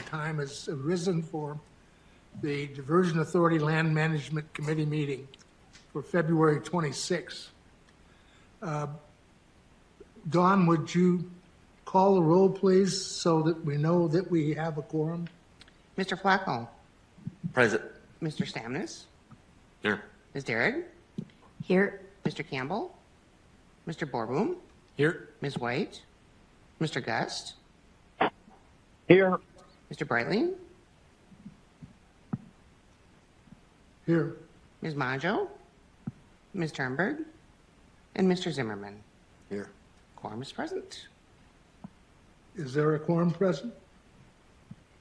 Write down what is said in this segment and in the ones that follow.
time has arisen for the Diversion Authority Land Management Committee meeting for February 26th. Dawn, would you call the roll, please, so that we know that we have a quorum? Mr. Flacco. Present. Mr. Stamnis. Here. Ms. Derrick. Here. Mr. Campbell. Mr. Borboom. Here. Ms. White. Mr. Gust. Here. Mr. Breitling. Here. Ms. Maggio. Ms. Turnberg. And Mr. Zimmerman. Here. Quorum is present. Is there a quorum present?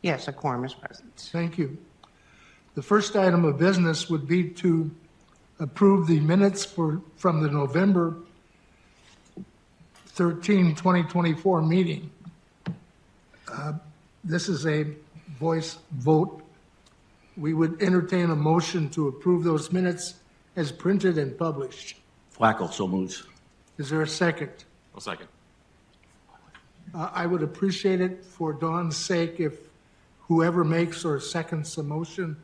Yes, a quorum is present. Thank you. The first item of business would be to approve the minutes from the November 13, 2024 meeting. This is a voice vote. We would entertain a motion to approve those minutes as printed and published. Flacco, so moves. Is there a second? I'll second. I would appreciate it for Dawn's sake if whoever makes or seconds the motion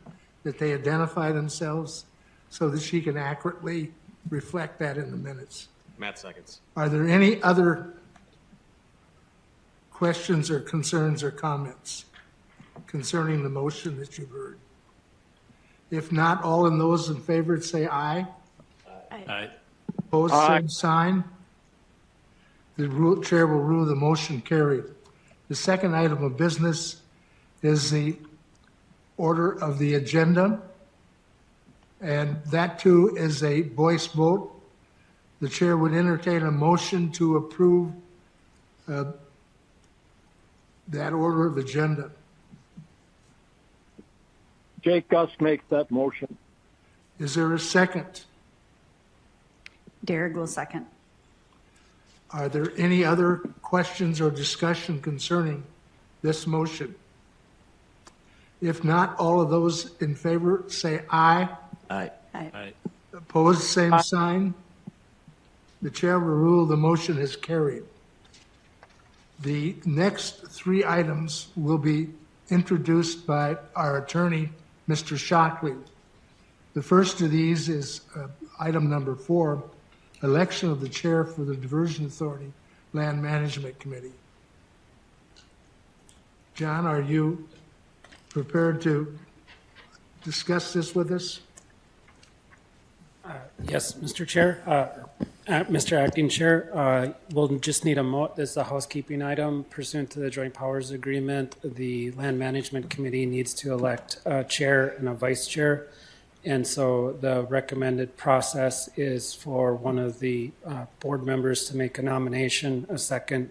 that they identify themselves so that she can accurately reflect that in the minutes. Matt seconds. Are there any other questions or concerns or comments concerning the motion that you've heard? If not, all in those in favor say aye. Aye. Opposed, Aye. same sign. The chair will rule the motion carried. The second item of business is the order of the agenda, and that too is a voice vote. The chair would entertain a motion to approve that order of agenda. Jake Gus makes that motion. Is there a second? Derrick will second. Are there any other questions or discussion concerning this motion? If not, all of those in favor say aye. Aye. Aye. Opposed, same sign. The chair will rule the motion is carried. The next three items will be introduced by our attorney, Mr. Shockley. The first of these is item number 4, election of the chair for the Diversion Authority Land Management Committee. John, are you prepared to discuss this with us? Yes, Mr. Chair. Mr. Acting Chair, we'll just need this is a housekeeping item pursuant to the Joint Powers Agreement. The Land Management Committee needs to elect a chair and a vice chair. And so the recommended process is for one of the board members to make a nomination, a second,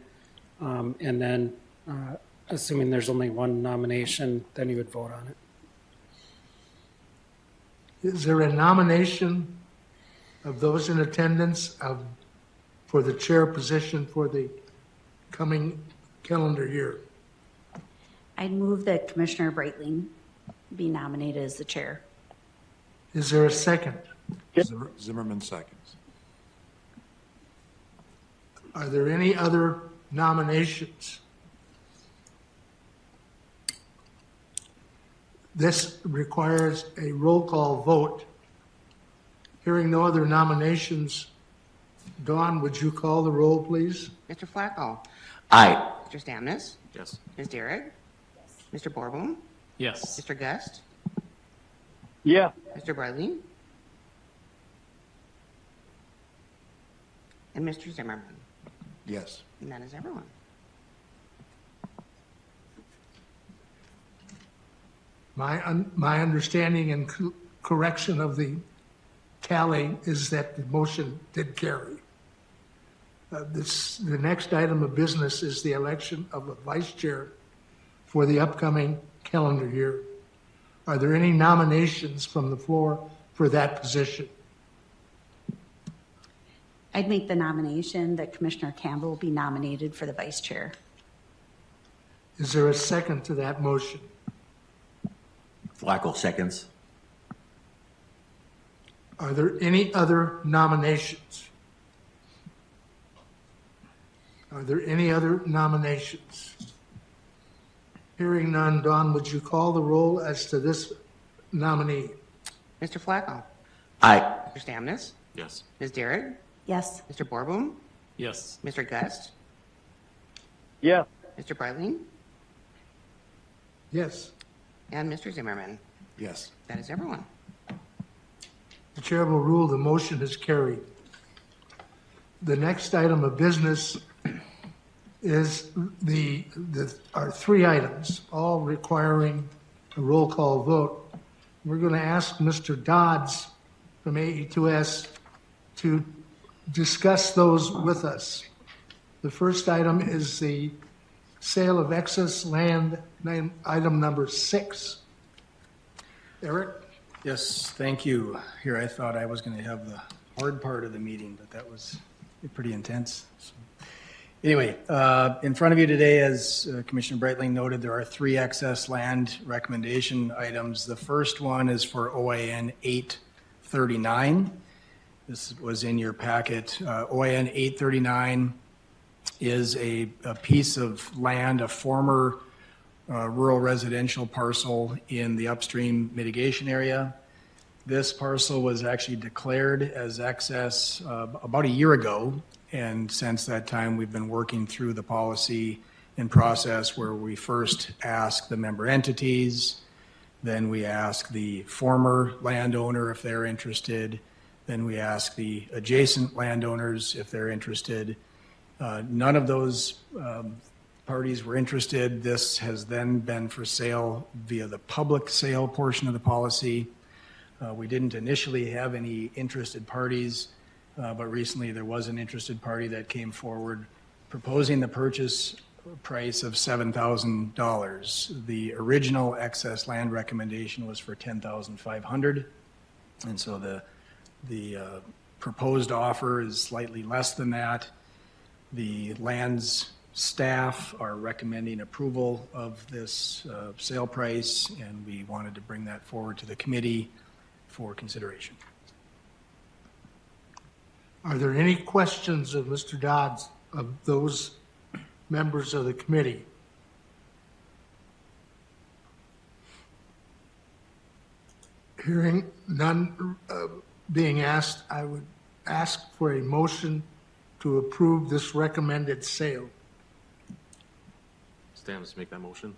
and then assuming there's only one nomination, then you would vote on it. Is there a nomination of those in attendance for the chair position for the coming calendar year? I'd move that Commissioner Breitling be nominated as the chair. Is there a second? Zimmerman seconds. Are there any other nominations? This requires a roll call vote. Hearing no other nominations, Dawn, would you call the roll, please? Mr. Flacco. Aye. Mr. Stamnis. Yes. Ms. Derrick. Mr. Borboom. Yes. Mr. Gust. Yeah. Mr. Breitling. And Mr. Zimmerman. Yes. And that is everyone. My understanding and correction of the tally is that the motion did carry. The next item of business is the election of a vice chair for the upcoming calendar year. Are there any nominations from the floor for that position? I'd make the nomination that Commissioner Campbell be nominated for the vice chair. Is there a second to that motion? Flacco seconds. Are there any other nominations? Are there any other nominations? Hearing none, Dawn, would you call the roll as to this nominee? Mr. Flacco, Aye. Mr. Stamnis, Yes. Ms. Derrick, Yes. Mr. Borboom, Yes. Mr. Gust, Yes. Mr. Breitling, Yes. and Mr. Zimmerman. Yes. That is everyone. The chair will rule the motion is carried. The next item of business is our three items, all requiring a roll call vote. We're going to ask Mr. Dodds from AE2S to discuss those with us. The first item is the sale of excess land, item number 6. Eric? Yes, thank you. Here, I thought I was going to have the hard part of the meeting, but that was pretty intense. So, anyway, in front of you today, as Commissioner Breitling noted, there are 3 excess land recommendation items. The first one is for OIN 839. This was in your packet. OIN 839 is a piece of land, a former rural residential parcel in the upstream mitigation area. This parcel was actually declared as excess about a year ago, and since that time we've been working through the policy and process where we first ask the member entities, then we ask the former landowner if they're interested, then we ask the adjacent landowners if they're interested. None of those parties were interested. This has then been for sale via the public sale portion of the policy. We didn't initially have any interested parties, but recently there was an interested party that came forward proposing the purchase price of $7,000. The original excess land recommendation was for $10,500, and so the proposed offer is slightly less than that. The land's staff are recommending approval of this sale price, and we wanted to bring that forward to the committee for consideration. Are there any questions of Mr. Dodds, of those members of the committee? Hearing none being asked, I would ask for a motion to approve this recommended sale. Stamps make that motion.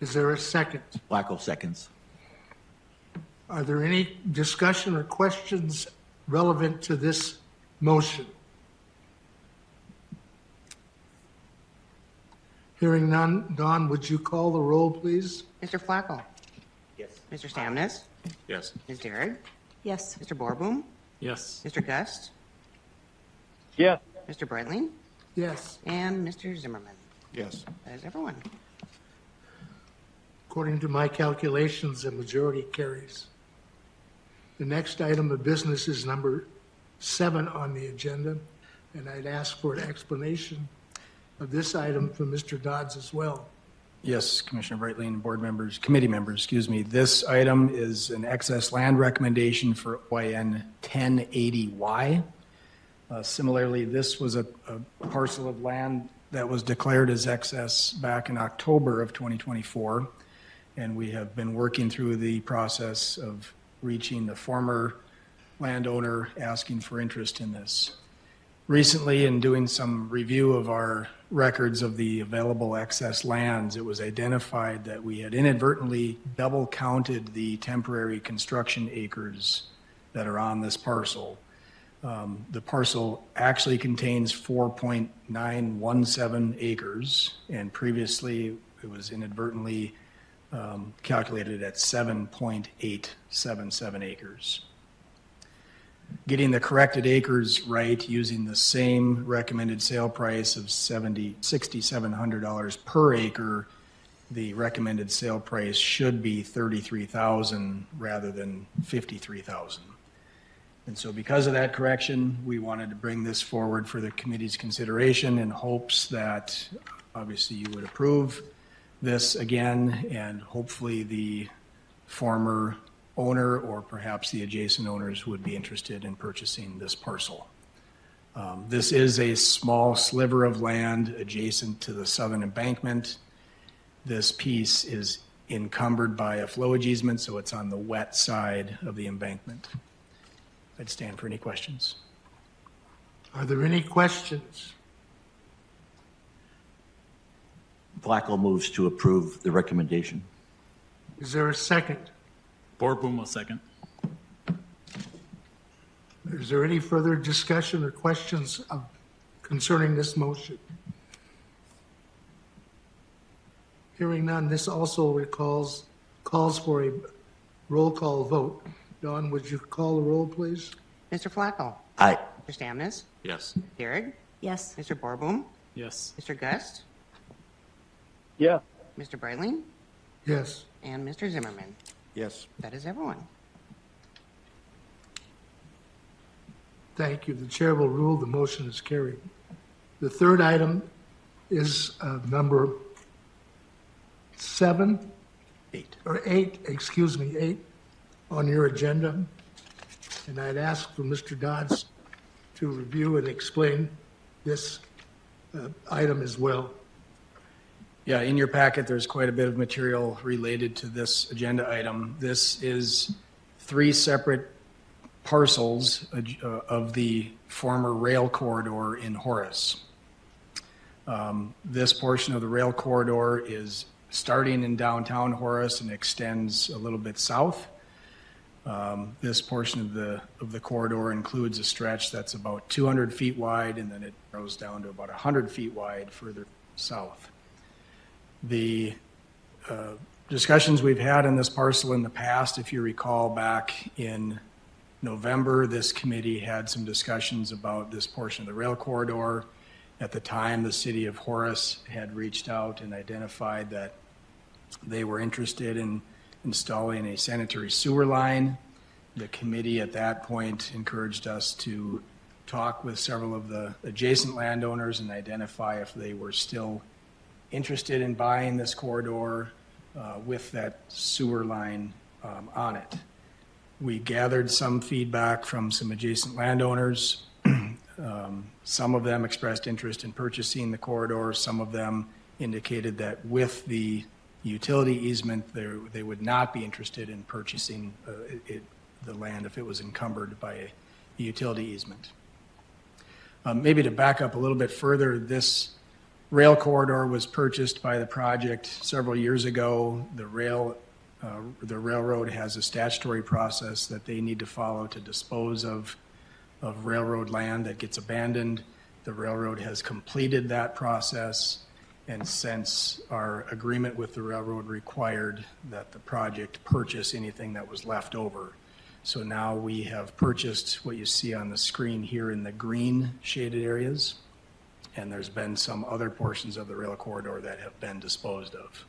Is there a second? Flacco seconds. Are there any discussion or questions relevant to this motion? Hearing none, Dawn, would you call the roll, please? Mr. Flacco, Yes. Mr. Stamnis, Yes. Ms. Derrick, Yes. Mr. Borboom, Yes. Mr. Gust, Yes. Mr. Breitling, Yes. and Mr. Zimmerman. Yes. That is everyone. According to my calculations, the majority carries. The next item of business is number 7 on the agenda, and I'd ask for an explanation of this item from Mr. Dodds as well. Yes, Commissioner Breitling, board members, committee members, excuse me. This item is an excess land recommendation for OIN 1080Y. Similarly, this was a parcel of land that was declared as excess back in October of 2024, and we have been working through the process of reaching the former landowner asking for interest in this. Recently, in doing some review of our records of the available excess lands, it was identified that we had inadvertently double counted the temporary construction acres that are on this parcel. The parcel actually contains 4.917 acres, and previously it was inadvertently calculated at 7.877 acres. Getting the corrected acres right using the same recommended sale price of $6,700 per acre, the recommended sale price should be $33,000 rather than $53,000. And so because of that correction, we wanted to bring this forward for the committee's consideration in hopes that obviously you would approve this again, and hopefully the former owner or perhaps the adjacent owners would be interested in purchasing this parcel. This is a small sliver of land adjacent to the southern embankment. This piece is encumbered by a flowage easement, so it's on the wet side of the embankment. I'd stand for any questions. Are there any questions? Flacco moves to approve the recommendation. Is there a second? Borboom will second. Is there any further discussion or questions concerning this motion? Hearing none, this also calls for a roll call vote. Dawn, would you call the roll, please? Mr. Flacco. Aye. Mr. Stamnes. Yes. Derek. Yes. Mr. Borboom. Yes. Mr. Gust. Yes. Mr. Breitling. Yes. And Mr. Zimmerman. Yes. That is everyone. Thank you. The chair will rule the motion is carried. The third item is number 8 on your agenda. And I'd ask for Mr. Dodds to review and explain this item as well. Yeah, in your packet, there's quite a bit of material related to this agenda item. This is 3 separate parcels of the former rail corridor in Horace. This portion of the rail corridor is starting in downtown Horace and extends a little bit south. This portion of the corridor includes a stretch that's about 200 feet wide, and then it goes down to about 100 feet wide further south. The discussions we've had in this parcel in the past, if you recall back in November, this committee had some discussions about this portion of the rail corridor. At the time, the city of Horace had reached out and identified that they were interested in installing a sanitary sewer line. The committee at that point encouraged us to talk with several of the adjacent landowners and identify if they were still interested in buying this corridor with that sewer line on it. We gathered some feedback from some adjacent landowners. Some of them expressed interest in purchasing the corridor. Some of them indicated that with the utility easement, they would not be interested in purchasing the land if it was encumbered by a utility easement. Maybe to back up a little bit further, this rail corridor was purchased by the project several years ago. The railroad has a statutory process that they need to follow to dispose of railroad land that gets abandoned. The railroad has completed that process, and since our agreement with the railroad required that the project purchase anything that was left over. So now we have purchased what you see on the screen here in the green shaded areas, and there's been some other portions of the rail corridor that have been disposed of.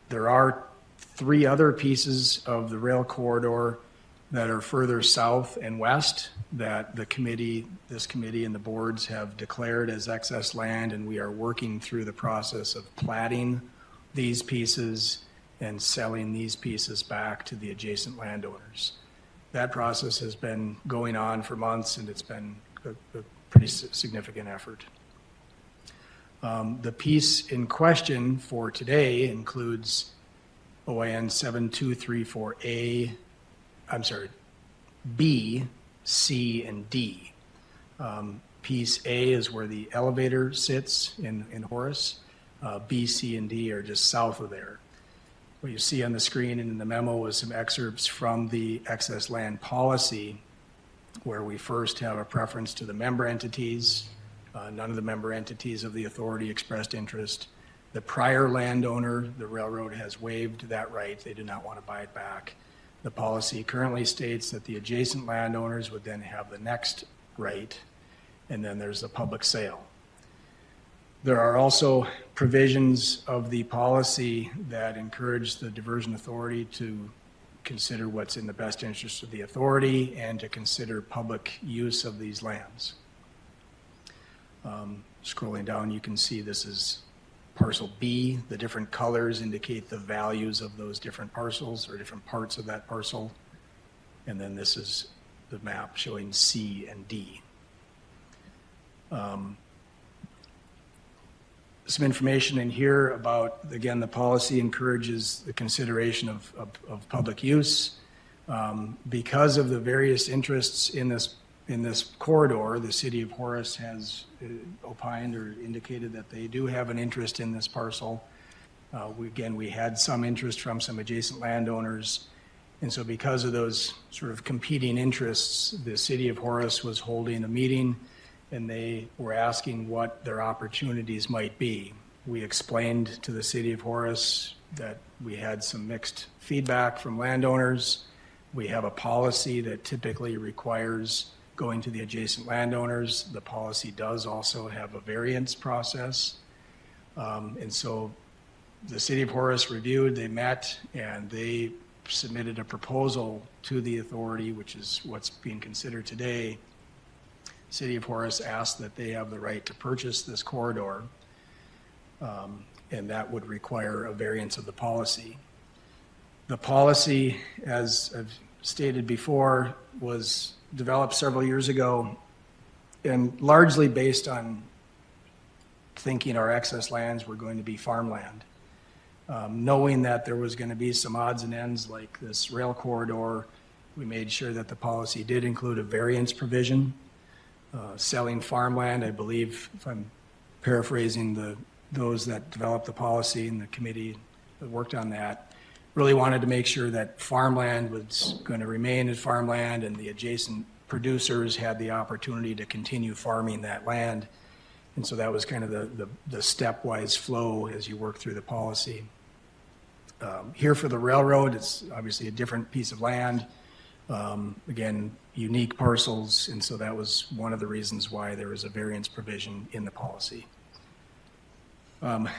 There are 3 other pieces of the rail corridor that are further south and west that this committee and the boards have declared as excess land, and we are working through the process of platting these pieces and selling these pieces back to the adjacent landowners. That process has been going on for months, and it's been a pretty significant effort. The piece in question for today includes OIN 7234A, B, C, and D. Piece A is where the elevator sits in Horace. B, C, and D are just south of there. What you see on the screen and in the memo is some excerpts from the excess land policy, where we first have a preference to the member entities. None of the member entities of the authority expressed interest. The prior landowner, the railroad, has waived that right. They do not want to buy it back. The policy currently states that the adjacent landowners would then have the next right, and then there's the public sale. There are also provisions of the policy that encourage the diversion authority to consider what's in the best interest of the authority and to consider public use of these lands. Scrolling down, you can see this is parcel B. The different colors indicate the values of those different parcels or different parts of that parcel. And then this is the map showing C and D. Some information in here about, again, the policy encourages the consideration of public use. Because of the various interests in this corridor, the city of Horace has opined or indicated that they do have an interest in this parcel. We had some interest from some adjacent landowners. And so because of those sort of competing interests, the city of Horace was holding a meeting and they were asking what their opportunities might be. We explained to the city of Horace that we had some mixed feedback from landowners. We have a policy that typically requires going to the adjacent landowners. The policy does also have a variance process. And so the city of Horace reviewed, they met, and they submitted a proposal to the authority, which is what's being considered today. City of Horace asked that they have the right to purchase this corridor, and that would require a variance of the policy. The policy, as I've stated before, was developed several years ago and largely based on thinking our excess lands were going to be farmland. Knowing that there was going to be some odds and ends like this rail corridor, we made sure that the policy did include a variance provision. Selling farmland, I believe, if I'm paraphrasing those that developed the policy and the committee that worked on that, really wanted to make sure that farmland was going to remain as farmland and the adjacent producers had the opportunity to continue farming that land. And so that was kind of the stepwise flow as you work through the policy. Here for the railroad, it's obviously a different piece of land. Again, unique parcels, and so that was one of the reasons why there was a variance provision in the policy.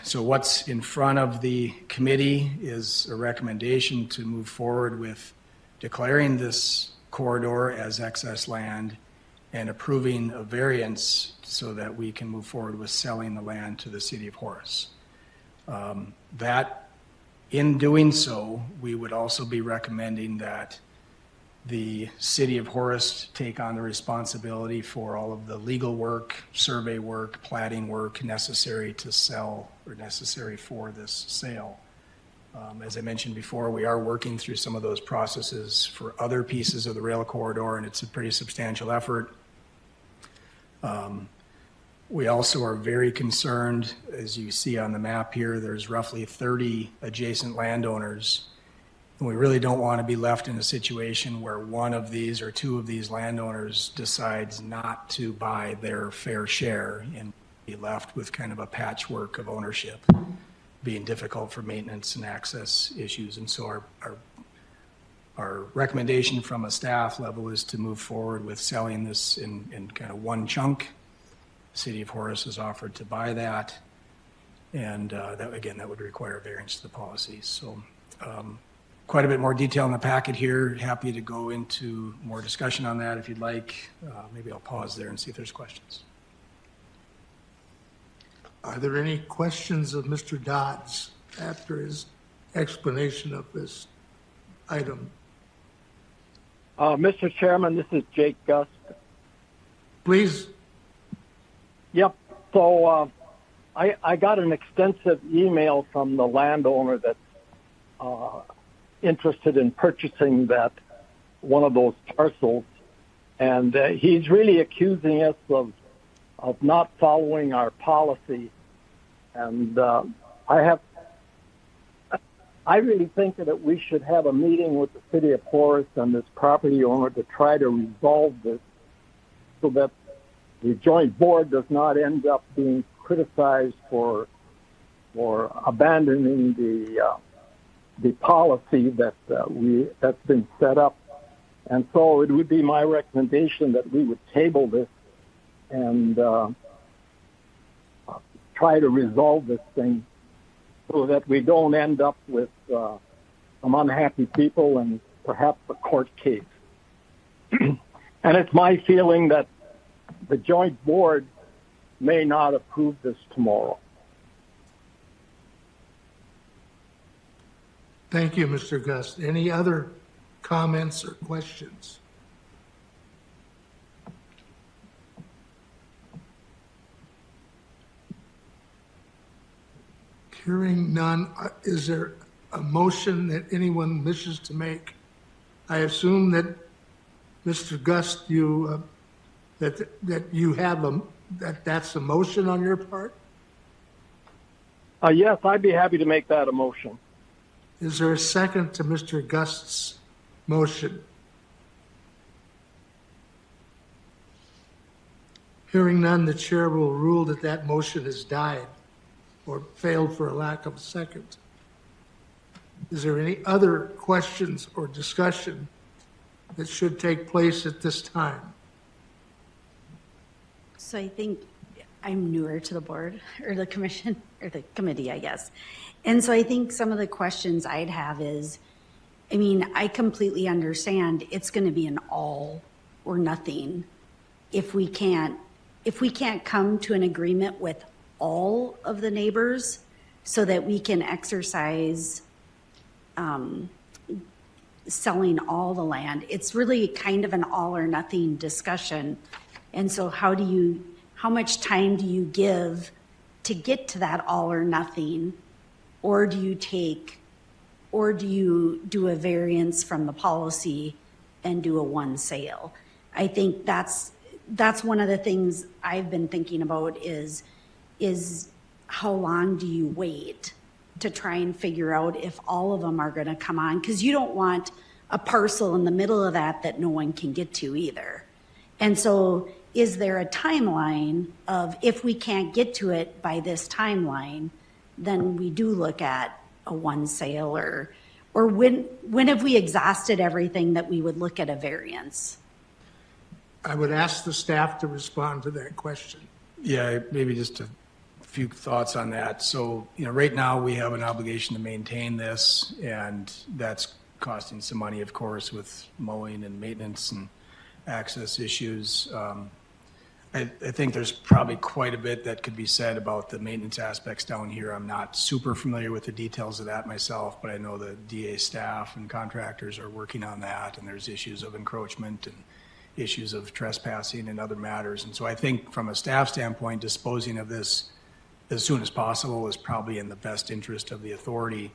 So what's in front of the committee is a recommendation to move forward with declaring this corridor as excess land and approving a variance so that we can move forward with selling the land to the city of Horace. That, in doing so, we would also be recommending that the city of Horace take on the responsibility for all of the legal work, survey work, platting work necessary to sell or necessary for this sale. As I mentioned before, we are working through some of those processes for other pieces of the rail corridor, and it's a pretty substantial effort. We also are very concerned, as you see on the map here, there's roughly 30 adjacent landowners. And we really don't want to be left in a situation where one of these or two of these landowners decides not to buy their fair share and be left with kind of a patchwork of ownership, being difficult for maintenance and access issues. And so our recommendation from a staff level is to move forward with selling this in kind of one chunk. City of Horace has offered to buy that. And that would require a variance to the policy. So quite a bit more detail in the packet here. Happy to go into more discussion on that if you'd like. Maybe I'll pause there and see if there's questions. Are there any questions of Mr. Dodds after his explanation of this item? Mr. Chairman, this is Jake Gust. Please. Yep. So I got an extensive email from the landowner that's interested in purchasing that one of those parcels, and he's really accusing us of not following our policy. And I really think that we should have a meeting with the city of Horace and this property owner to try to resolve this so that the joint board does not end up being criticized for abandoning the policy that's been set up. And so it would be my recommendation that we would table this and try to resolve this thing so that we don't end up with some unhappy people and perhaps a court case. And it's my feeling that the joint board may not approve this tomorrow. Thank you, Mr. Gust. Any other comments or questions? Hearing none, is there a motion that anyone wishes to make? I assume that, Mr. Gust, that you have that's a motion on your part? Yes, I'd be happy to make that a motion. Is there a second to Mr. Gust's motion? Hearing none, the chair will rule that that motion has died or failed for a lack of a second. Is there any other questions or discussion that should take place at this time? So I think I'm newer to the board or the commission or the committee, I guess. And so I think some of the questions I'd have is, I mean, I completely understand it's going to be an all or nothing if we can't come to an agreement with all of the neighbors so that we can exercise selling all the land. It's really kind of an all or nothing discussion. And so how much time do you give to get to that all or nothing? Or do you do a variance from the policy and do a one sale? I think that's one of the things I've been thinking about is how long do you wait to try and figure out if all of them are going to come on? Because you don't want a parcel in the middle of that no one can get to either. And so is there a timeline of if we can't get to it by this timeline, then we do look at a one sale or when have we exhausted everything that we would look at a variance? I would ask the staff to respond to that question. Yeah, maybe just a few thoughts on that. So, right now we have an obligation to maintain this, and that's costing some money, of course, with mowing and maintenance and access issues. I think there's probably quite a bit that could be said about the maintenance aspects down here. I'm not super familiar with the details of that myself, but I know the DA staff and contractors are working on that, and there's issues of encroachment and issues of trespassing and other matters. And so I think from a staff standpoint, disposing of this as soon as possible is probably in the best interest of the authority.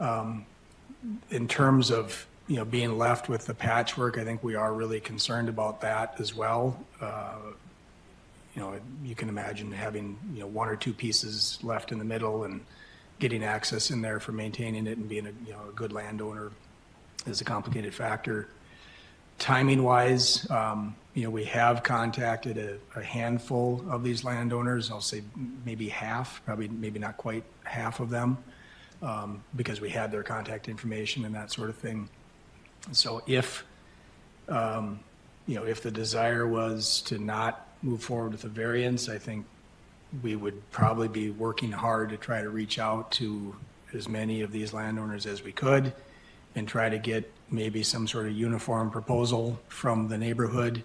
In terms of being left with the patchwork, I think we are really concerned about that as well. You can imagine having one or two pieces left in the middle and getting access in there for maintaining it and being a good landowner is a complicated factor. Timing wise, we have contacted a handful of these landowners. I'll say maybe half, maybe not quite half of them, because we had their contact information and that sort of thing. So if the desire was to not move forward with a variance, I think we would probably be working hard to try to reach out to as many of these landowners as we could and try to get maybe some sort of uniform proposal from the neighborhood.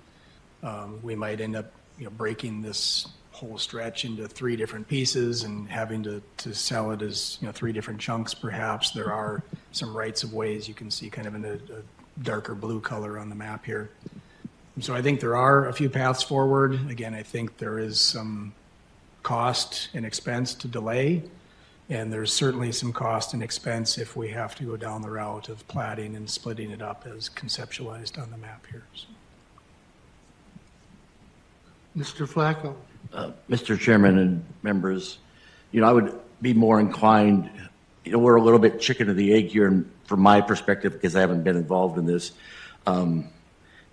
We might end up breaking this whole stretch into 3 different pieces and having to sell it as 3 different chunks perhaps. There are some rights of ways you can see kind of in a darker blue color on the map here. So I think there are a few paths forward. Again, I think there is some cost and expense to delay, and there's certainly some cost and expense if we have to go down the route of platting and splitting it up as conceptualized on the map here. So. Mr. Flacco. Mr. Chairman and members, I would be more inclined, we're a little bit chicken or the egg here and from my perspective because I haven't been involved in this.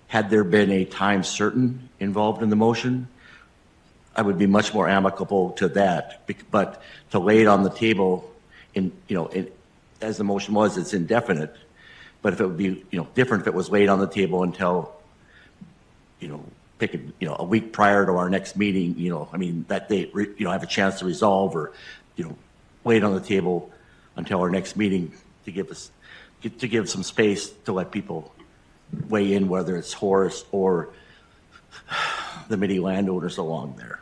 Had there been a time certain involved in the motion, I would be much more amicable to that. But to lay it on the table, as the motion was, it's indefinite. But if it would be different if it was laid on the table until pick a week prior to our next meeting, that date, have a chance to resolve or lay it on the table until our next meeting to give some space to let people weigh in, whether it's Horace or the mini landowners along there.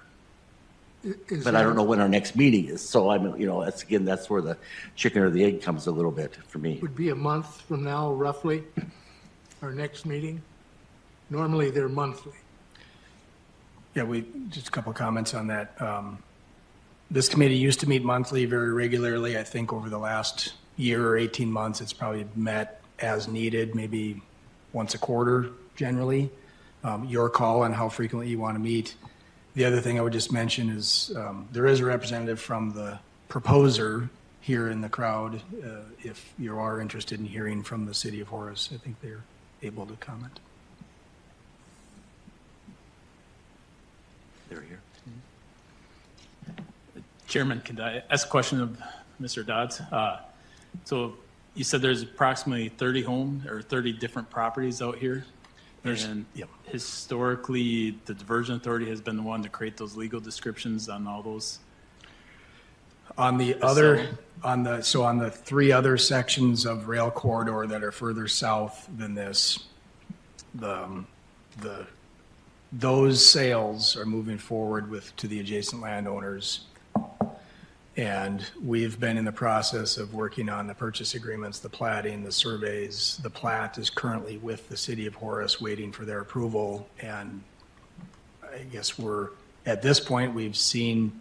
But I don't know when our next meeting is, so that's where the chicken or the egg comes a little bit for me. Would be a month from now, roughly, our next meeting. Normally, they're monthly. Yeah, just a couple of comments on that. This committee used to meet monthly very regularly. I think over the last year or 18 months, it's probably met as needed, maybe once a quarter generally. Your call on how frequently you want to meet. The other thing I would just mention is there is a representative from the proposer here in the crowd. If you are interested in hearing from the city of Horace, I think they're able to comment. They're here. Chairman, could I ask a question of Mr. Dodds? So you said there's approximately 30 homes or 30 different properties out here? And Yep. historically, the Diversion Authority has been the one to create those legal descriptions on all those? On the three other sections of rail corridor that are further south than this, those sales are moving forward to the adjacent landowners. And we've been in the process of working on the purchase agreements, the platting, the surveys. The plat is currently with the city of Horace waiting for their approval. And I guess at this point, we've seen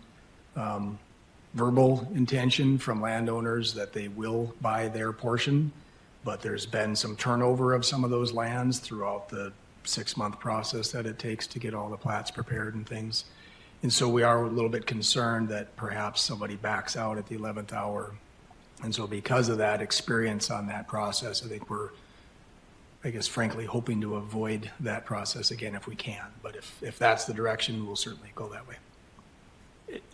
verbal intention from landowners that they will buy their portion, but there's been some turnover of some of those lands throughout the 6-month process that it takes to get all the plats prepared and things. And so we are a little bit concerned that perhaps somebody backs out at the 11th hour. And so because of that experience on that process, I think we're, I guess, frankly, hoping to avoid that process again if we can. But if that's the direction, we'll certainly go that way.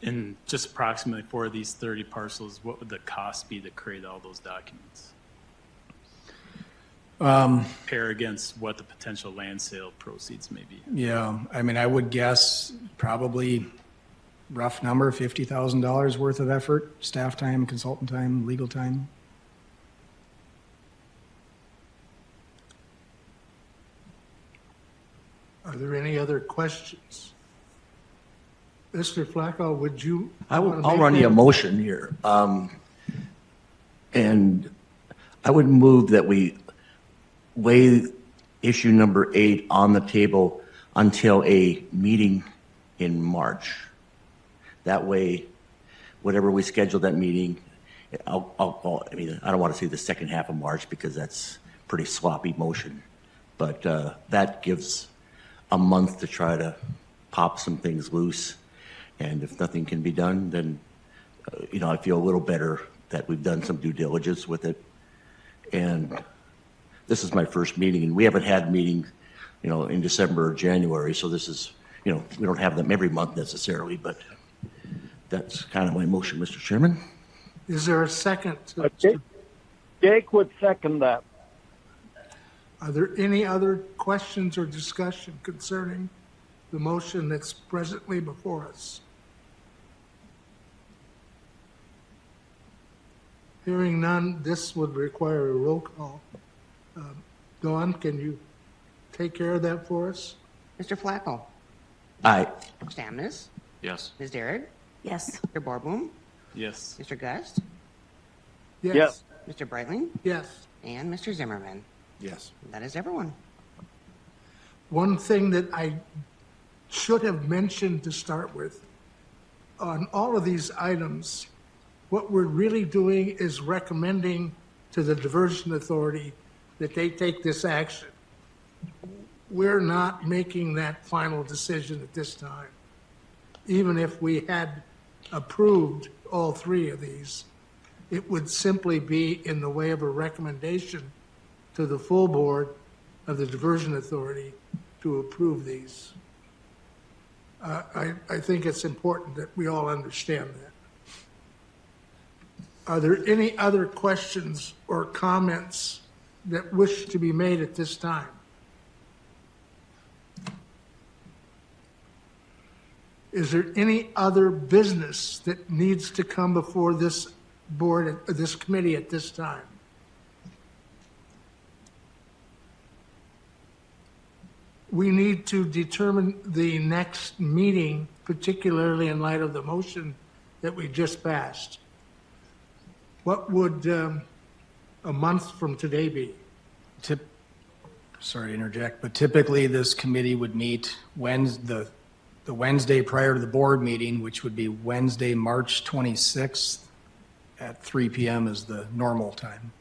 And just approximately for these 30 parcels, what would the cost be to create all those documents? Compare against what the potential land sale proceeds may be. Yeah, I mean, I would guess probably rough number, $50,000 worth of effort, staff time, consultant time, legal time. Are there any other questions? Mr. Flacco, would you? I'll run you a motion here. And I would move that we weigh issue number 8 on the table until a meeting in March. That way, whatever we schedule that meeting, I don't want to say the second half of March because that's pretty sloppy motion. But that gives a month to try to pop some things loose. And if nothing can be done, then, I feel a little better that we've done some due diligence with it. And this is my first meeting, and we haven't had meetings, in December or January. So this is, we don't have them every month necessarily, but that's kind of my motion, Mr. Chairman. Is there a second? Jake would second that. Are there any other questions or discussion concerning the motion that's presently before us? Hearing none, this would require a roll call. Dawn, can you take care of that for us? Mr. Flacco. Aye. Mr. Amnes. Yes. Ms. Derrick. Yes. Mr. Borboom. Yes. Mr. Gust. Yes. Mr. Breitling. Yes. And Mr. Zimmerman. Yes. That is everyone. One thing that I should have mentioned to start with, on all of these items, what we're really doing is recommending to the Diversion Authority that they take this action. We're not making that final decision at this time. Even if we had approved all 3 of these, it would simply be in the way of a recommendation to the full board of the Diversion Authority to approve these. I think it's important that we all understand that. Are there any other questions or comments that wish to be made at this time? Is there any other business that needs to come before this board, this committee at this time? We need to determine the next meeting, particularly in light of the motion that we just passed. What would a month from today be? Sorry to interject, but typically this committee would meet the Wednesday prior to the board meeting, which would be Wednesday, March 26th at 3 p.m. is the normal time.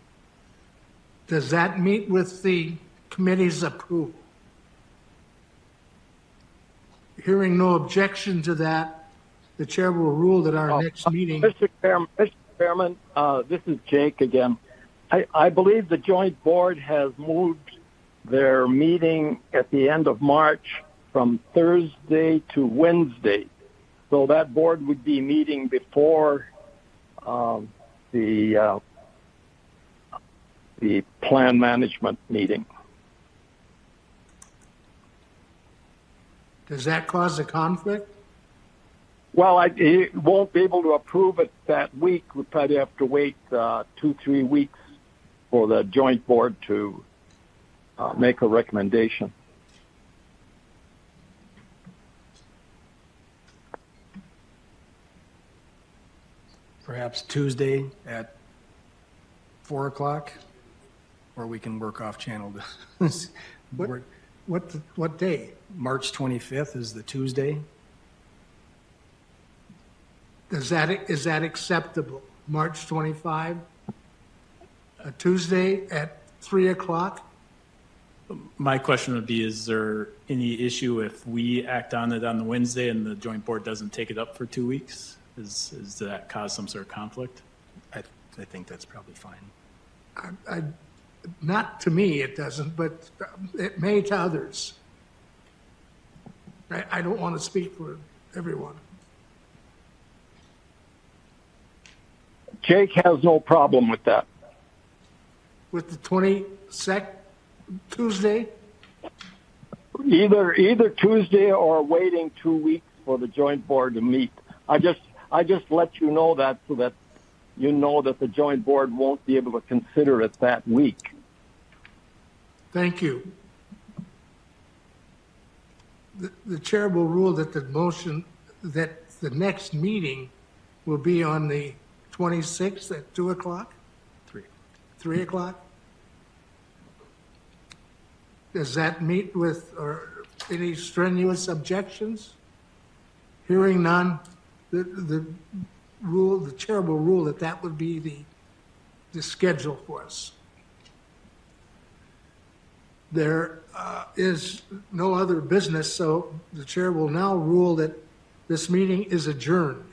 Does that meet with the committee's approval? Hearing no objection to that, the chair will rule that our next meeting. Mr. Chairman, this is Jake again. I believe the joint board has moved their meeting at the end of March from Thursday to Wednesday. So that board would be meeting before the plan management meeting. Does that cause a conflict? Well, it won't be able to approve it that week. We'll probably have to wait 2-3 weeks for the joint board to make a recommendation. Perhaps Tuesday at 4 o'clock, or we can work off channel. What day? March 25th is the Tuesday. Is that acceptable? March 25, a Tuesday at 3 o'clock? My question would be, is there any issue if we act on it on the Wednesday and the joint board doesn't take it up for 2 weeks? Does that cause some sort of conflict? I think that's probably fine. Not to me, it doesn't, but it may to others. I don't want to speak for everyone. Jake has no problem with that. With the 22nd Tuesday? Either Tuesday or waiting 2 weeks for the joint board to meet. I just let you know that so that you know that the joint board won't be able to consider it that week. Thank you. The chair will rule that the motion, that the next meeting will be on the 26th at 2 o'clock? 3 o'clock? Does that meet with or any strenuous objections? Hearing none, the chair will rule that that would be the schedule for us. There is no other business, so the chair will now rule that this meeting is adjourned.